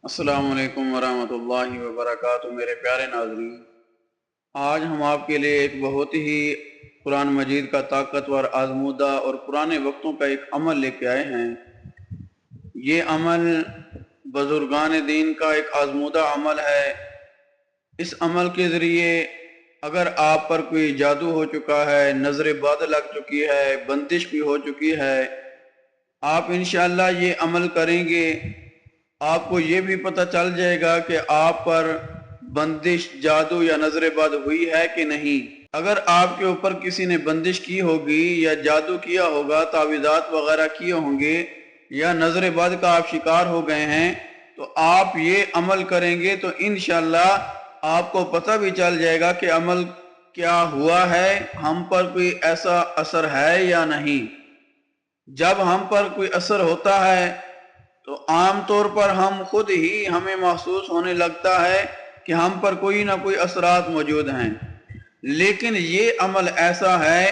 السلام علیکم ورحمۃ اللہ وبرکاتہ۔ میرے پیارے ناظرین، آج ہم آپ کے لیے ایک بہت ہی قرآن مجید کا طاقتور آزمودہ اور پرانے وقتوں کا ایک عمل لے کے آئے ہیں۔ یہ عمل بزرگان دین کا ایک آزمودہ عمل ہے۔ اس عمل کے ذریعے اگر آپ پر کوئی جادو ہو چکا ہے، نظر بد لگ چکی ہے، بندش بھی ہو چکی ہے، آپ انشاءاللہ یہ عمل کریں گے، آپ کو یہ بھی پتہ چل جائے گا کہ آپ پر بندش، جادو یا نظر بد ہوئی ہے کہ نہیں۔ اگر آپ کے اوپر کسی نے بندش کی ہوگی یا جادو کیا ہوگا، تعویذات وغیرہ کیے ہوں گے، یا نظر بد کا آپ شکار ہو گئے ہیں، تو آپ یہ عمل کریں گے تو انشاءاللہ آپ کو پتہ بھی چل جائے گا کہ عمل کیا ہوا ہے، ہم پر کوئی ایسا اثر ہے یا نہیں۔ جب ہم پر کوئی اثر ہوتا ہے تو عام طور پر ہم خود ہی ہمیں محسوس ہونے لگتا ہے کہ ہم پر کوئی نہ کوئی اثرات موجود ہیں، لیکن یہ عمل ایسا ہے،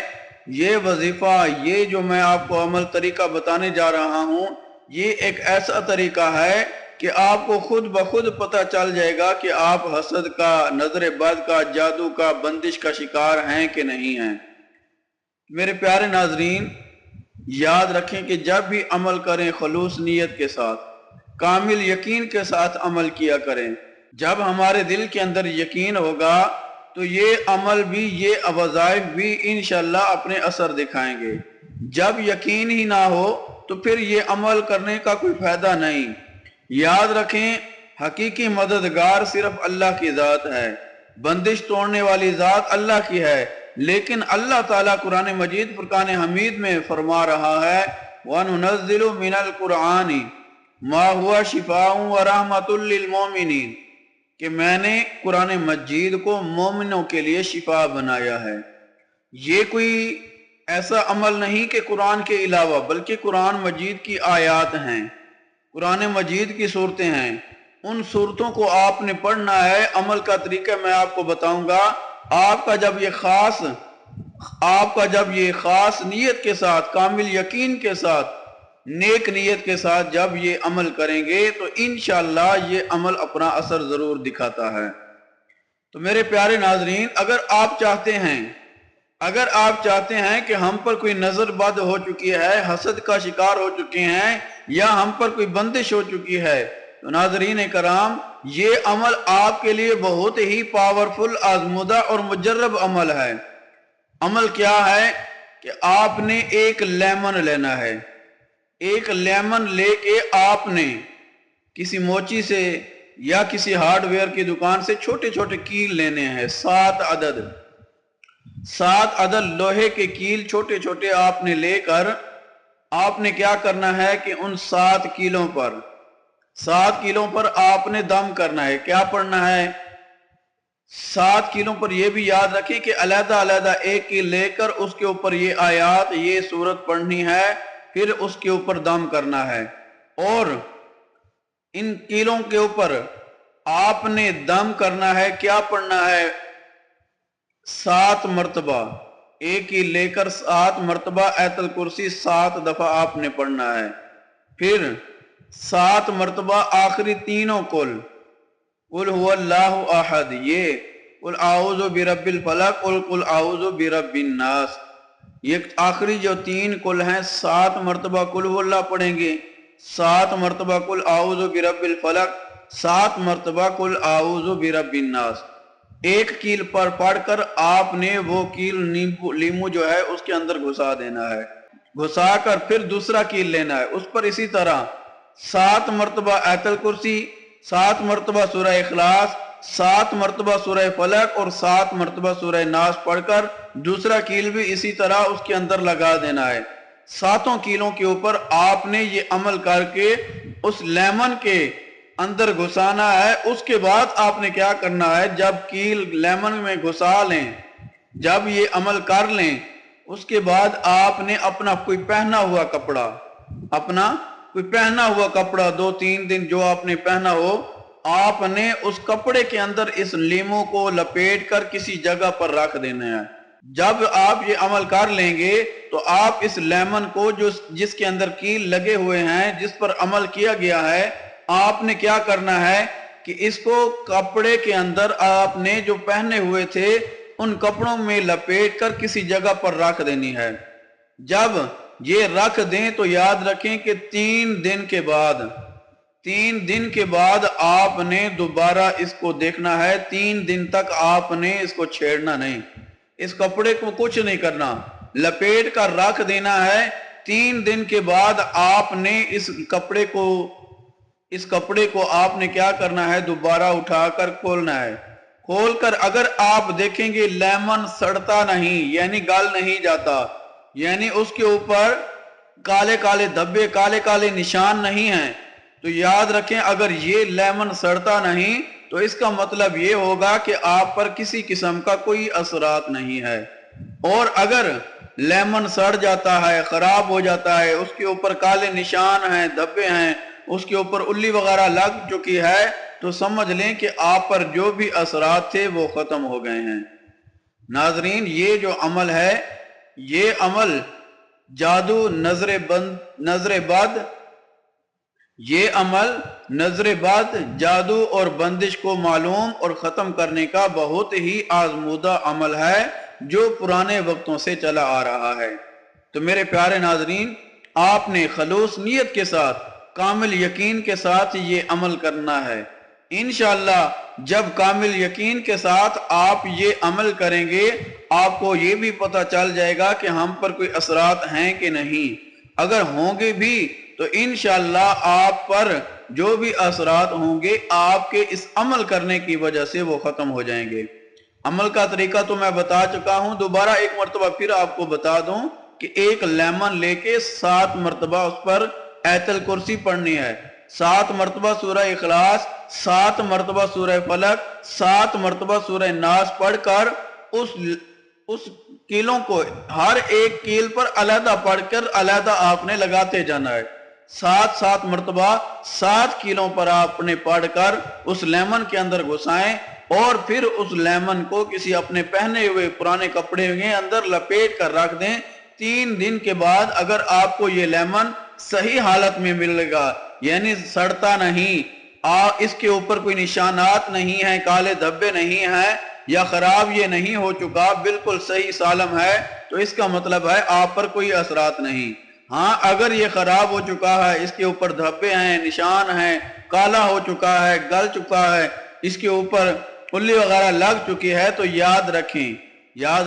یہ وظیفہ، یہ جو میں آپ کو عمل طریقہ بتانے جا رہا ہوں، یہ ایک ایسا طریقہ ہے کہ آپ کو خود بخود پتہ چل جائے گا کہ آپ حسد کا، نظر بد کا، جادو کا، بندش کا شکار ہیں کہ نہیں ہیں۔ میرے پیارے ناظرین، یاد رکھیں کہ جب بھی عمل کریں خلوص نیت کے ساتھ، کامل یقین کے ساتھ عمل کیا کریں۔ جب ہمارے دل کے اندر یقین ہوگا تو یہ عمل بھی، یہ وظائف بھی انشاءاللہ اپنے اثر دکھائیں گے۔ جب یقین ہی نہ ہو تو پھر یہ عمل کرنے کا کوئی فائدہ نہیں۔ یاد رکھیں، حقیقی مددگار صرف اللہ کی ذات ہے، بندش توڑنے والی ذات اللہ کی ہے، لیکن اللہ تعالیٰ قرآن مجید فرقان حمید میں فرما رہا ہے وَنُنَزِّلُ مِنَ الْقُرْآنِ مَا هُوَ شِفَاءٌ وَرَحْمَةٌ لِّلْمُؤْمِنِينَ کہ میں نے قرآن مجید کو مومنوں کے لیے شفا بنایا ہے۔ یہ کوئی ایسا عمل نہیں کہ قرآن کے علاوہ، بلکہ قرآن مجید کی آیات ہیں، قرآن مجید کی صورتیں ہیں، ان صورتوں کو آپ نے پڑھنا ہے۔ عمل کا طریقہ میں آپ کو بتاؤں گا۔ آپ کا جب یہ خاص نیت کے ساتھ، کامل یقین کے ساتھ، نیک نیت کے ساتھ جب یہ عمل کریں گے تو انشاءاللہ یہ عمل اپنا اثر ضرور دکھاتا ہے۔ تو میرے پیارے ناظرین، اگر آپ چاہتے ہیں کہ ہم پر کوئی نظر بد ہو چکی ہے، حسد کا شکار ہو چکے ہیں، یا ہم پر کوئی بندش ہو چکی ہے، تو ناظرین کرام، یہ عمل آپ کے لیے بہت ہی پاورفل، آزمودہ اور مجرب عمل ہے۔ عمل کیا ہے کہ آپ نے ایک لیمن لینا ہے۔ ایک لیمن لے کے آپ نے کسی موچی سے یا کسی ہارڈ ویئر کی دکان سے چھوٹے چھوٹے کیل لینے ہیں، 7 عدد لوہے کے کیل چھوٹے چھوٹے آپ نے لے کر آپ نے کیا کرنا ہے کہ ان 7 کیلوں پر آپ نے دم کرنا ہے۔ کیا پڑھنا ہے؟ 7 کیلوں پر یہ بھی یاد رکھیں کہ علیحدہ علیحدہ ایک کیل لے کر اس کے اوپر یہ آیات، یہ سورت پڑھنی ہے، پھر اس کے اوپر دم کرنا ہے، اور ان کیلوں کے اوپر آپ نے دم کرنا ہے۔ کیا پڑھنا ہے؟ 7 مرتبہ، ایک کیل لے کر 7 مرتبہ آیت الکرسی 7 دفعہ آپ نے پڑھنا ہے، پھر 7 مرتبہ آخری تینوں قل هو اللہ احد، یہ قل اعوذ برب الفلق اور قل اعوذ برب الناس، یہ آخری جو 3 قل ہیں، 7 مرتبہ قل هو اللہ پڑھیں گے، 7 مرتبہ قل اعوذ برب الفلق، 7 مرتبہ قل اعوذ برب الناس۔ ایک کیل پر پڑھ کر آپ نے وہ کیل لیمو جو ہے اس کے اندر گھسا دینا ہے، گھسا کر پھر دوسرا کیل لینا ہے، اس پر اسی طرح 7 مرتبہ آیت الکرسی، 7 مرتبہ سورہ اخلاص، 7 مرتبہ سورہ فلق اور 7 مرتبہ سورہ ناس پڑھ کر دوسرا کیل بھی اسی طرح اس کے اندر لگا دینا ہے۔ 7 کیلوں کے اوپر آپ نے یہ عمل کر کے اس لیمن کے اندر گھسانا ہے۔ اس کے بعد آپ نے کیا کرنا ہے، جب کیل لیمن میں گھسا لیں، جب یہ عمل کر لیں، اس کے بعد آپ نے اپنا کوئی پہنا ہوا کپڑا 2-3 دن جو آپ نے پہنا ہو، آپ نے اس کپڑے کے اندر اس لیمو کو لپیٹ کر کسی جگہ پر رکھ دینا ہے۔ جب آپ یہ عمل کر لیں گے تو آپ اس لیمن کو جس کے اندر کیل لگے ہوئے ہیں، جس پر عمل کیا گیا ہے، آپ نے کیا کرنا ہے کہ اس کو کپڑے کے اندر آپ نے جو پہنے ہوئے تھے ان کپڑوں میں لپیٹ کر کسی جگہ پر رکھ دینی ہے۔ جب یہ رکھ دیں تو یاد رکھیں کہ 3 دن کے بعد آپ نے دوبارہ اس کو دیکھنا ہے۔ 3 دن تک آپ نے اس کو چھیڑنا نہیں، اس کپڑے کو کچھ نہیں کرنا، لپیٹ کر رکھ دینا ہے۔ 3 دن کے بعد آپ نے اس کپڑے کو آپ نے کیا کرنا ہے، دوبارہ اٹھا کر کھولنا ہے۔ کھول کر اگر آپ دیکھیں گے لیمن سڑتا نہیں، یعنی گل نہیں جاتا، یعنی اس کے اوپر کالے کالے دھبے، کالے کالے نشان نہیں ہیں، تو یاد رکھیں اگر یہ لیمن سڑتا نہیں تو اس کا مطلب یہ ہوگا کہ آپ پر کسی قسم کا کوئی اثرات نہیں ہے۔ اور اگر لیمن سڑ جاتا ہے، خراب ہو جاتا ہے، اس کے اوپر کالے نشان ہیں، دھبے ہیں، اس کے اوپر الی وغیرہ لگ چکی ہے، تو سمجھ لیں کہ آپ پر جو بھی اثرات تھے وہ ختم ہو گئے ہیں۔ ناظرین، یہ جو عمل ہے، یہ عمل جادو، نظر بد، جادو اور بندش کو معلوم اور ختم کرنے کا بہت ہی آزمودہ عمل ہے جو پرانے وقتوں سے چلا آ رہا ہے۔ تو میرے پیارے ناظرین، آپ نے خلوص نیت کے ساتھ، کامل یقین کے ساتھ یہ عمل کرنا ہے۔ انشاءاللہ جب کامل یقین کے ساتھ آپ یہ عمل کریں گے، آپ کو یہ بھی پتہ چل جائے گا کہ ہم پر کوئی اثرات ہیں کہ نہیں۔ اگر ہوں گے بھی تو انشاءاللہ آپ پر جو بھی اثرات ہوں گے آپ کے اس عمل کرنے کی وجہ سے وہ ختم ہو جائیں گے۔ عمل کا طریقہ تو میں بتا چکا ہوں، دوبارہ ایک مرتبہ پھر آپ کو بتا دوں کہ ایک لیمن لے کے 7 مرتبہ اس پر آیت الکرسی پڑھنی ہے، 7 مرتبہ سورہ اخلاص، 7 مرتبہ سورہ فلق، 7 مرتبہ سورہ ناس پڑھ کر اس کیلوں کو ہر ایک کیل پر علیحدہ پڑھ کر علیحدہ آپ نے لگاتے جانا ہے۔ 7 مرتبہ 7 کیلوں پر آپ نے پڑھ کر اس لیمن کے اندر گھسائیں اور پھر اس لیمن کو کسی اپنے پہنے ہوئے پرانے کپڑے کے اندر لپیٹ کر رکھ دیں۔ 3 دن کے بعد اگر آپ کو یہ لیمن صحیح حالت میں ملے گا، یعنی سڑتا نہیں، اس کے اوپر کوئی نشانات نہیں ہیں، کالے دھبے نہیں ہیں، یا خراب یہ نہیں ہو چکا، بالکل صحیح سالم ہے، تو اس کا مطلب ہے آپ پر کوئی اثرات نہیں۔ ہاں اگر یہ خراب ہو چکا ہے، اس کے اوپر دھبے ہیں، نشان ہیں، کالا ہو چکا ہے، گل چکا ہے، اس کے اوپر الی وغیرہ لگ چکی ہے، تو یاد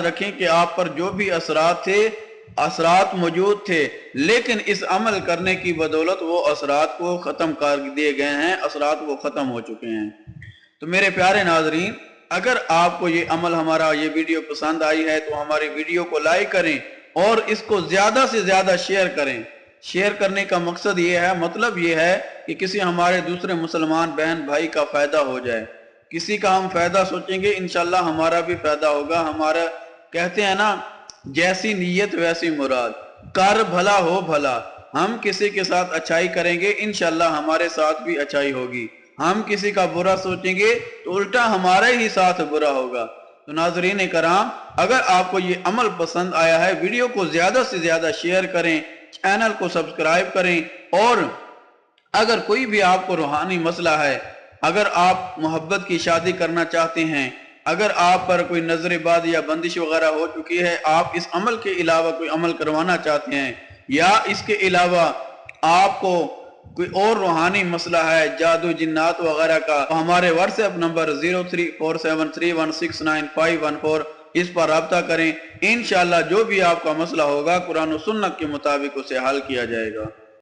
رکھیں کہ آپ پر جو بھی اثرات تھے، اثرات موجود تھے، لیکن اس عمل کرنے کی بدولت وہ اثرات کو ختم کر دیے گئے ہیں، اثرات وہ ختم ہو چکے ہیں۔ تو میرے پیارے ناظرین، اگر آپ کو یہ عمل ہمارا یہ ویڈیو پسند آئی ہے تو ہماری ویڈیو کو لائک کریں اور اس کو زیادہ سے زیادہ شیئر کریں۔ شیئر کرنے کا مقصد یہ ہے، مطلب یہ ہے کہ کسی ہمارے دوسرے مسلمان بہن بھائی کا فائدہ ہو جائے۔ کسی کا ہم فائدہ سوچیں گے، انشاءاللہ ہمارا بھی فائدہ ہوگا۔ ہمارا کہتے ہیں نا، جیسی نیت ویسی مراد، کر بھلا ہو بھلا۔ ہم کسی کے ساتھ اچھائی کریں گے، انشاءاللہ ہمارے ساتھ بھی اچھائی ہوگی۔ ہم کسی کا برا سوچیں گے تو الٹا ہمارے ہی ساتھ برا ہوگا۔ تو ناظرین کرام، اگر آپ کو یہ عمل پسند آیا ہے، ویڈیو کو زیادہ سے زیادہ شیئر کریں، چینل کو سبسکرائب کریں، اور اگر کوئی بھی آپ کو روحانی مسئلہ ہے، اگر آپ محبت کی شادی کرنا چاہتے ہیں، اگر آپ پر کوئی نظر بد یا بندش وغیرہ ہو چکی ہے، آپ اس عمل کے علاوہ کوئی عمل کروانا چاہتے ہیں، یا اس کے علاوہ آپ کو کوئی اور روحانی مسئلہ ہے، جادو جنات وغیرہ کا، ہمارے واٹس ایپ نمبر 034731695514 اس پر رابطہ کریں۔ انشاءاللہ جو بھی آپ کا مسئلہ ہوگا قرآن و سنت کے مطابق اسے حل کیا جائے گا۔